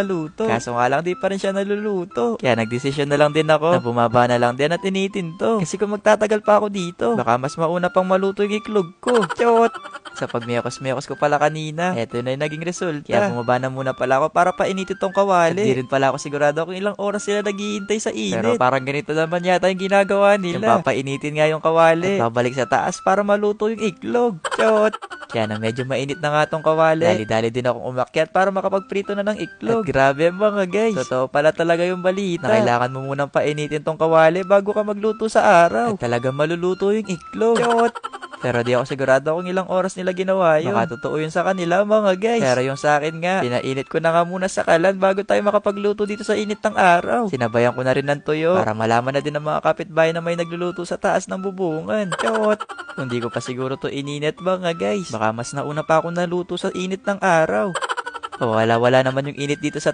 naluto. Kaso nga lang di pa rin siya naluluto. Kaya nagdesisyon na lang din ako na bumaba na lang din at initin to. Kasi kung magtatagal pa ako dito, baka mas mauna pang maluto yung iklog ko. Chot! Sa pagmiyakos-miyakos ko pala kanina, eto na yung naging resulta. Kaya bumaba na muna pala ako para painitin tong kawali. At di rin pala ako sigurado kung ilang oras sila naghihintay sa init. Pero parang ganito naman yata yung ginagawa nila. Yung papainitin nga yung kawali at babalik sa taas para maluto yung iklog. Chot! Kaya na medyo mainit na nga tong kawali. Dali-dali din akong umakyat para makapagprito na ng iklog. At grabe mga guys. Totoo pala talaga yung balita. Na kailangan mo munang painitin tong kawali bago ka magluto sa araw. At talagang maluluto yung iklog. Chot! Pero di ako sigurado kung ilang oras nila ginawa yun. Baka totoo yun sa kanila mga guys. Pero yung sa akin nga, pinainit ko na nga muna sa kalan bago tayo makapagluto dito sa init ng araw. Sinabayan ko na rin ng tuyo para malaman na din ng mga kapitbahay na may nagluluto sa taas ng bubungan. Chot! Hindi ko pa siguro to ininit mga guys. Baka mas nauna pa ako naluto sa init ng araw. Wala naman yung init dito sa